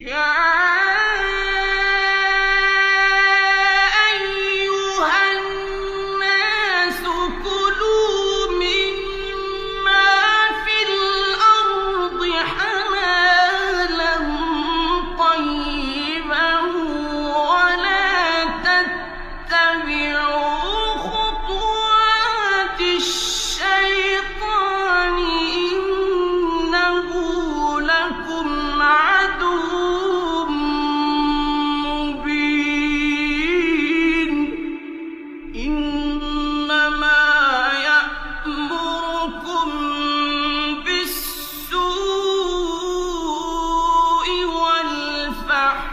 يا أيها الناس كلوا مما في الأرض حلالا طيبا ولا تتبعوا خطوات الشيطان إنه لكم عدو مبين إنما يأمركم بالسوء والفحشاء